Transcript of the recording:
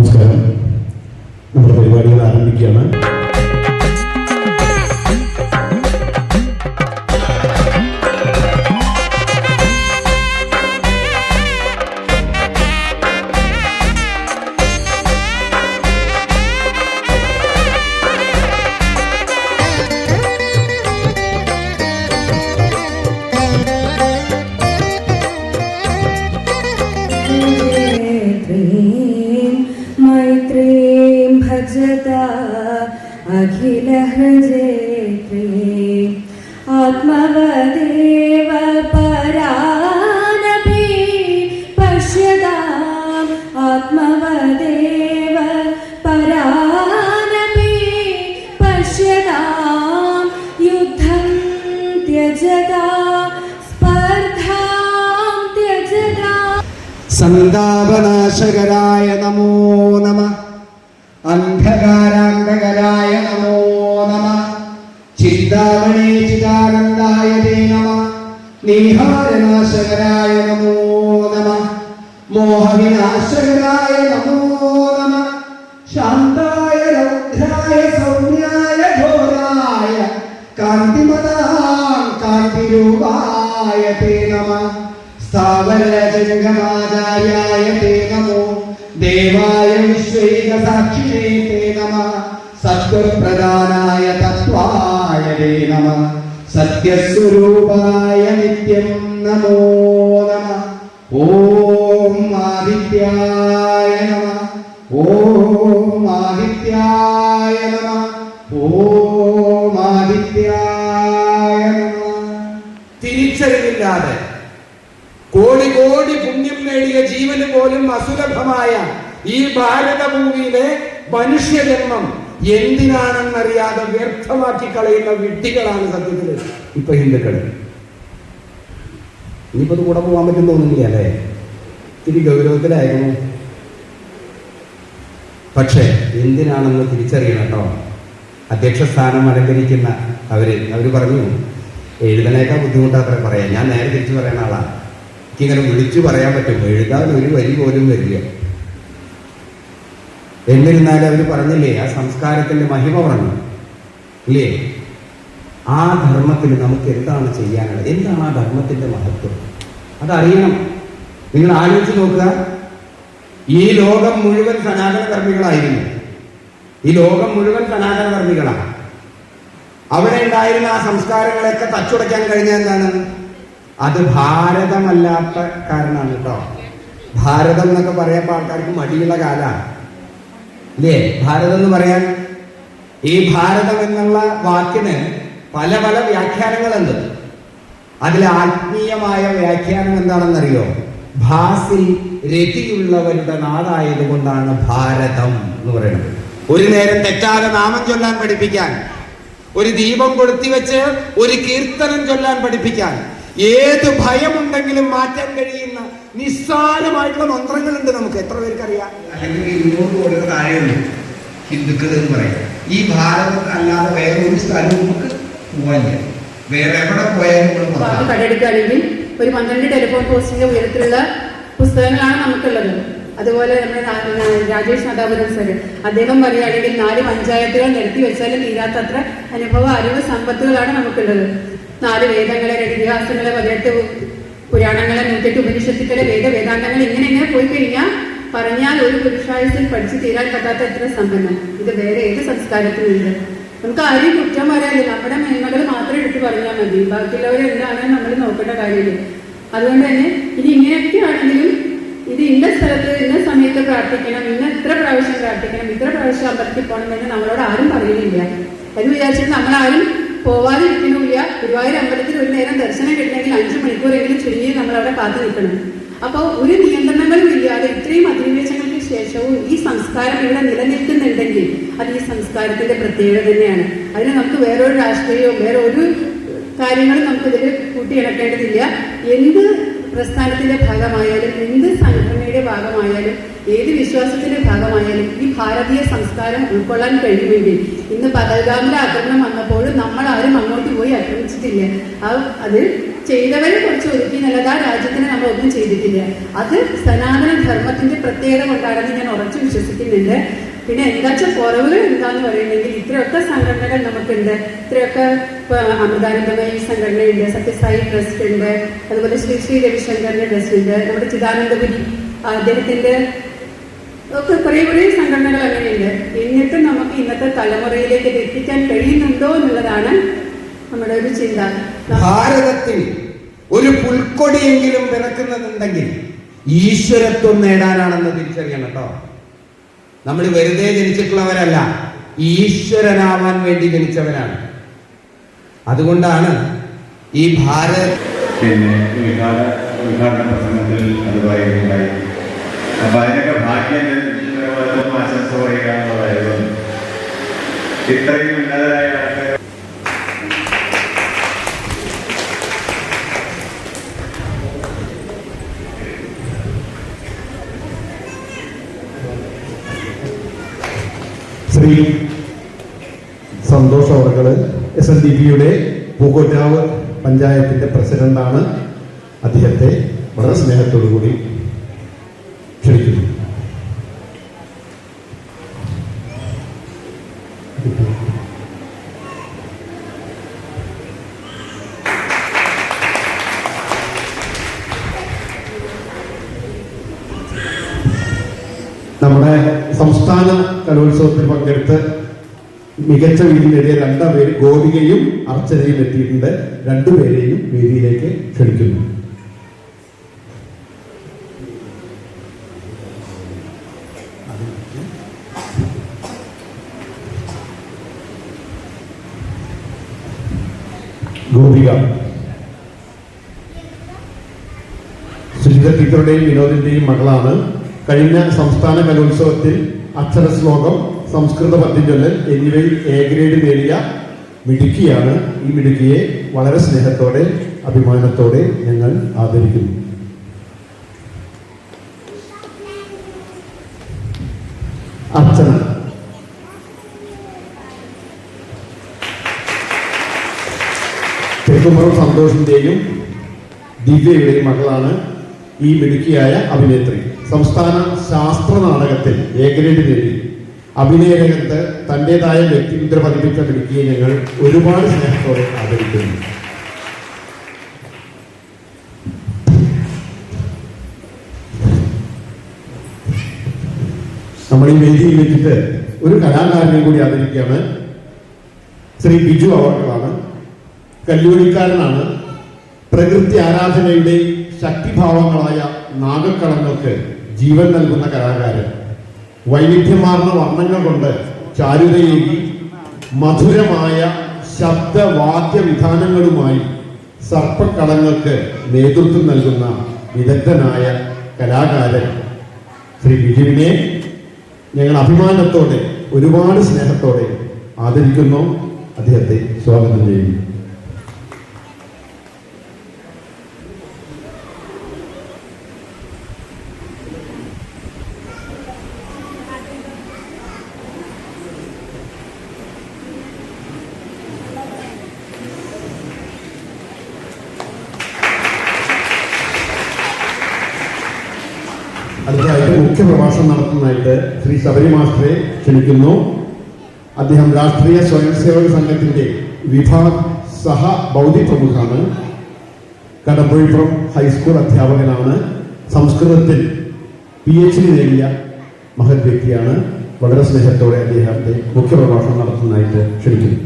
നമസ്കാരം. നമ്മുടെ പരിപാടികൾ ആരംഭിക്കുകയാണ്. मैत्रीं भजता अखिल हृदये आत्मवदेव परानपि पश्यताम् आत्मवदेव परानपि पश्यताम् युद्धं त्यजता स्पर्धां त्यजता. സന്താപനാശകരായ നമോ നമ, അന്ധകാരാന്തകരായ നമോ നമ, ചിന്താമണി ചിദാനന്ദായ തേ നമ, നീഹാരനാശകരായ നമോ നമ, മോഹവിനാശകരായ നമോ നമ, ശാന്തായ രൗദ്രായ സൗമ്യായ ഘോരായ കാന്തിമതാം കാന്തിരൂപായ തേ നമ, സ്ഥാവരജംഗമാചാര്യായ തേ നമോ, ദേവായ വിശ്വൈകസാക്ഷിണേ തേ നമ, സത്വപ്രധാനായ തത്വായ തേ നമ, സത്യസ്വരൂപായ നിത്യം നമോ നമ. ഓം ആദിത്യായ നമ, ഓം ആദിത്യായ നമ, ഓം ആദിത്യായ നമ. തിരിച്ചറിവില്ലാതെ കോടി കോടി പുണ്യം നേടിയ ജീവന് പോലും അസുലഭമായ ഈ ഭാരതഭൂമിയിലെ മനുഷ്യജന്മം എന്തിനാണെന്നറിയാതെ വ്യർത്ഥമാക്കി കളയുന്ന വിഡ്ഢികളാണ് സത്യത്തിൽ ഇപ്പൊ ഹിന്ദുക്കൾ. ഇനിയിപ്പോ കൂടെ പോകാൻ പറ്റും തോന്നുന്നില്ല അല്ലേ? ഇത്തിരി ഗൗരവത്തിലായിരുന്നു. പക്ഷെ എന്തിനാണെന്ന് തിരിച്ചറിയണം കേട്ടോ. അധ്യക്ഷ സ്ഥാനം അലങ്കരിക്കുന്ന അവര് പറഞ്ഞു എഴുതാനേക്കാൾ ബുദ്ധിമുട്ടാത്ര പറയാം. ഞാൻ നേരെ തിരിച്ചു പറയുന്ന ആളാണ്. എനിക്കിങ്ങനെ വിളിച്ചു പറയാൻ പറ്റും, എഴുതാൻ ഒരു വരി പോലും വരില്ല. എന്നിരുന്നാലും അവർ പറഞ്ഞില്ലേ, ആ സംസ്കാരത്തിന്റെ മഹിമ പറഞ്ഞു ഇല്ലേ? ആ ധർമ്മത്തിൽ നമുക്ക് എന്താണ് ചെയ്യാനുള്ളത്, എന്താണ് ആ ധർമ്മത്തിന്റെ മഹത്വം, അതറിയണം. നിങ്ങൾ ആലോചിച്ച് നോക്കുക. ഈ ലോകം മുഴുവൻ സനാതന ധർമ്മികളായിരുന്നു. ഈ ലോകം മുഴുവൻ സനാതന ധർമ്മികളാണ്. അവിടെ ഉണ്ടായിരുന്ന ആ സംസ്കാരങ്ങളെയൊക്കെ തച്ചുടയ്ക്കാൻ കഴിഞ്ഞ എന്താണ്? അത് ഭാരതമല്ലാത്ത കാരണമാണ് കേട്ടോ. ഭാരതം എന്നൊക്കെ പറയുമ്പോൾ ആൾക്കാർക്ക് മടിയുള്ള കാലാണ് ഇല്ലേ? ഭാരതം എന്ന് പറയാൻ ഈ ഭാരതം എന്നുള്ള വാക്കിന് പല പല വ്യാഖ്യാനങ്ങളുണ്ട്. അതിൽ ആത്മീയമായ വ്യാഖ്യാനം എന്താണെന്നറിയോ? ഭാസിൽ രതിയുള്ളവരുടെ നാടായത് കൊണ്ടാണ് ഭാരതം എന്ന് പറയുന്നത്. ഒരു നേരം തെറ്റാതെ നാമം ചൊല്ലാൻ പഠിപ്പിക്കാൻ, ഒരു ദീപം കൊളുത്തി വെച്ച് ഒരു കീർത്തനം ചൊല്ലാൻ പഠിപ്പിക്കാൻ, ഏത് ഭയമുണ്ടെങ്കിലും മാറ്റാൻ കഴിയുന്ന നിസ്സാരമായിട്ടുള്ള മന്ത്രങ്ങളുണ്ട് നമുക്ക്. എത്ര പേർക്കറിയാം? അല്ലെങ്കിൽ 200 കോടി താഴെയുള്ളൂ ഹിന്ദുക്കൾ എന്ന് പറയാം. ഈ ഭാരതം അല്ലാതെ വേറെ ഒരു സ്ഥലവും നമുക്ക് പോകാനില്ല. വേറെ എവിടെ പോയാലും കണ്ടെടുക്കുകയാണെങ്കിൽ ഒരു 12 ടെലിഫോൺ പോസ്റ്റിന്റെ ഉയരത്തിലുള്ള പുസ്തകങ്ങളാണ് നമുക്കുള്ളത്. അതുപോലെ നമ്മുടെ രാജേഷ് നാദാപുരം സാറ് അദ്ദേഹം പറയുകയാണെങ്കിൽ 4 പഞ്ചായത്തുകൾ നിരത്തി വെച്ചാലും തീരാത്തത്ര അനുഭവ അറിവ് സമ്പത്തുകളാണ് നമുക്കുള്ളത്. 4 വേദങ്ങളെ, 2 ഇതിഹാസങ്ങളെ, 18 പുരാണങ്ങളെ, 108 ഉപനിഷത്തുക്കളെ, വേദാന്തങ്ങൾ, ഇങ്ങനെ പോയി കഴിഞ്ഞാൽ പറഞ്ഞാൽ ഒരു പുരുഷായുസിൽ പഠിച്ചു തീരാൻ പറ്റാത്ത എത്ര സമ്പന്നം. ഇത് വേറെ ഏത് സംസ്കാരത്തിലുണ്ട്? നമുക്ക് ആരെയും കുറ്റം പറയാനില്ല. നമ്മുടെ മേന്മകൾ മാത്രം എടുത്ത് പറഞ്ഞാൽ മതി. ബാക്കിയുള്ളവരെ എന്താണെന്ന് നമ്മൾ നോക്കേണ്ട കാര്യമില്ല. അതുകൊണ്ട് തന്നെ ഇനി ഇങ്ങനെയൊക്കെ ആണെങ്കിലും ഇത് ഇന്ന സ്ഥലത്ത് ഇന്ന സമയത്ത് പ്രാർത്ഥിക്കണം, ഇന്ന എത്ര പ്രാവശ്യം പ്രാർത്ഥിക്കണം, ഇത്ര പ്രാവശ്യം അമ്പലത്തിൽ പോകണം എന്ന് നമ്മളോട് ആരും പറയുന്നില്ല. എന്ന് വിചാരിച്ചിട്ട് നമ്മളാരും പോവാതിരിക്കണില്ല. ഗുരുവായൂർ അമ്പലത്തിൽ ഒരു നേരം ദർശനം കിട്ടണമെങ്കിൽ 5 മണിക്കൂറെങ്കിലും ചുരുങ്ങി നമ്മളവിടെ കാത്തു നിൽക്കണം. അപ്പോൾ ഒരു നിയന്ത്രണങ്ങളും ഇല്ലാതെ ഇത്രയും അധിനിവേശങ്ങൾക്ക് ശേഷവും ഈ സംസ്കാരം ഇവിടെ നിലനിൽക്കുന്നുണ്ടെങ്കിൽ അത് ഈ സംസ്കാരത്തിന്റെ പ്രത്യേകത തന്നെയാണ്. അതിന് നമുക്ക് വേറൊരു രാഷ്ട്രീയവും വേറെ ഒരു കാര്യങ്ങളും നമുക്കിതിൽ കൂട്ടിയിണക്കേണ്ടതില്ല. എന്ത് പ്രസ്ഥാനത്തിന്റെ ഭാഗമായാലും എന്ത് സംഘടനയുടെ ഭാഗമായാലും ഏത് വിശ്വാസത്തിന്റെ ഭാഗമായാലും ഈ ഭാരതീയ സംസ്കാരം ഉൾക്കൊള്ളാൻ കഴിയുമെങ്കിൽ ഇന്ന് പഹൽഗാമിലെ ആക്രമണം വന്നപ്പോഴും നമ്മൾ ആരും അങ്ങോട്ട് പോയി ആക്രമിച്ചിട്ടില്ല. അത് ചെയ്തവരെ കുറച്ച് ഒതുക്കി നല്ലത് ആ രാജ്യത്തിന് നമ്മൾ ഒന്നും ചെയ്തിട്ടില്ല. അത് സനാതന ധർമ്മത്തിന്റെ പ്രത്യേകത കൊണ്ടാണെന്ന് ഞാൻ ഉറച്ചു വിശ്വസിക്കുന്നുണ്ട്. പിന്നെ എന്താച്ചാൽ കുറവുകൾ എന്താന്ന് പറയുന്നെങ്കിൽ ഇത്രയൊക്കെ സംഘടനകൾ നമുക്കുണ്ട്. ഇത്രയൊക്കെ അമൃതാനന്ദമയി സംഘടനയുണ്ട്, സത്യസായി ട്രസ്റ്റ് ഉണ്ട്, അതുപോലെ ശ്രീ ശ്രീ രവിശങ്കറിന്റെ ട്രസ്റ്റ് ഉണ്ട്, നമ്മുടെ ചിദാനന്ദപുരി അദ്ദേഹത്തിന്റെ ഒക്കെ കുറേ സംഘടനകൾ അങ്ങനെയുണ്ട്. എന്നിട്ട് നമുക്ക് ഇന്നത്തെ തലമുറയിലേക്ക് ഇത് എത്തിക്കാൻ കഴിയുന്നുണ്ടോ എന്നുള്ളതാണ് നമ്മുടെ ഒരു ചിന്ത. ഭാരതത്തിൽ ഒരു പുൽക്കൊടിയെങ്കിലും പിറക്കുന്നതുണ്ടെങ്കിൽ ഈശ്വരത്വം നേടാനാണെന്ന് തിരിച്ചറിയണം കേട്ടോ. നമ്മൾ വെറുതെ ജനിച്ചിട്ടുള്ളവരല്ല, ഈശ്വരനാവാൻ വേണ്ടി ജനിച്ചവരാണ്. അതുകൊണ്ടാണ് ഈ പിന്നെ ഉദ്ഘാടന പ്രസംഗത്തിൽ അത് പറയുകയുണ്ടായി. അപ്പൊ അതിനൊക്കെ ഭാഗ്യം ആശംസ പറയുക എന്നുള്ളതായിരുന്നു. ഇത്രയും ഉന്നതരായ ആൾക്കാർ ശ്രീ സന്തോഷ് അവർകള് SNDPയുടെ പൂക്കോട്ടാവ് പഞ്ചായത്തിന്റെ പ്രസിഡന്റാണ്. അദ്ദേഹത്തെ വളരെ സ്നേഹത്തോടു കൂടി ക്ഷണിക്കുന്നു. നമ്മുടെ സംസ്ഥാന കലോത്സവത്തിൽ പങ്കെടുത്ത് മികച്ച വേദി നേടിയ 2 പേര് ഗോപികയും അർച്ചനയും എത്തിയിട്ടുണ്ട്. 2 പേരെയും വേദിയിലേക്ക് ക്ഷണിക്കുന്നു. ഗോപിക സുജിത ടീച്ചറുടെയും വിനോദിന്റെയും മകളാണ്. കഴിഞ്ഞ സംസ്ഥാന കലോത്സവത്തിൽ അക്ഷരശ്ലോകം, സംസ്കൃത പദ്യചൊല്ലൽ എന്നിവയിൽ A ഗ്രേഡ് നേടിയ മിടുക്കിയാണ്. ഈ മിടുക്കിയെ വളരെ സ്നേഹത്തോടെ അഭിമാനത്തോടെ ഞങ്ങൾ ആദരിക്കുന്നു. അർച്ചന തെക്കുമറും സന്തോഷിന്റെയും ദിവ്യയുടെയും മകളാണ് ഈ മിടുക്കിയായ അഭിനേത്രി. സംസ്ഥാന ശാസ്ത്ര നാടകത്തിൽ A ഗ്രേഡ് നേടി അഭിനയ രംഗത്ത് തന്റേതായ വ്യക്തിമുദ്ര പതിപ്പിച്ച മിടുക്കിയെ ഞങ്ങൾ ഒരുപാട് സ്നേഹത്തോടെ ആദരിക്കുന്നു. നമ്മൾ ഈ വേദിയിൽ വെച്ചിട്ട് ഒരു കലാകാരനെ കൂടി ആദരിക്കുകയാണ്. ശ്രീ ബിജു അവർകളാണ്. കല്ലൂരിക്കാരനാണ്. പ്രകൃതി ആരാധനയുടെ ശക്തിഭാവങ്ങളായ നാഗക്കളങ്ങൾക്ക് ജീവൻ നൽകുന്ന കലാകാരൻ. വൈവിധ്യമാർന്ന വർണ്ണങ്ങൾ കൊണ്ട് ചാരുതയേകി മധുരമായ ശബ്ദവാദ്യവിധാനങ്ങളുമായി സർപ്പക്കളങ്ങൾക്ക് നേതൃത്വം നൽകുന്ന വിദഗ്ധനായ കലാകാരൻ ശ്രീ ബിജുവിനെ ഞങ്ങൾ അഭിമാനത്തോടെ ഒരുപാട് സ്നേഹത്തോടെ ആദരിക്കുന്നു. അദ്ദേഹത്തെ സ്വാഗതം ചെയ്യുന്നു. അടുത്തതായിട്ട് മുഖ്യ പ്രഭാഷണം നടത്തുന്നതായിട്ട് ശ്രീ ശബരി മാസ്റ്ററെ ക്ഷണിക്കുന്നു. അദ്ദേഹം രാഷ്ട്രീയ സ്വയംസേവക സംഘത്തിന്റെ വിഭാഗ് സഹ ബൗദ്ധിക പ്രമുഖാണ്. കടമ്പുഴപ്പുറം ഹൈസ്കൂൾ അധ്യാപകനാണ്. സംസ്കൃതത്തിൽ PhD നേടിയ മഹത് വ്യക്തിയാണ്. വളരെ സ്നേഹത്തോടെ അദ്ദേഹത്തെ മുഖ്യ പ്രഭാഷണം നടത്തുന്നതായിട്ട് ക്ഷണിക്കുന്നു.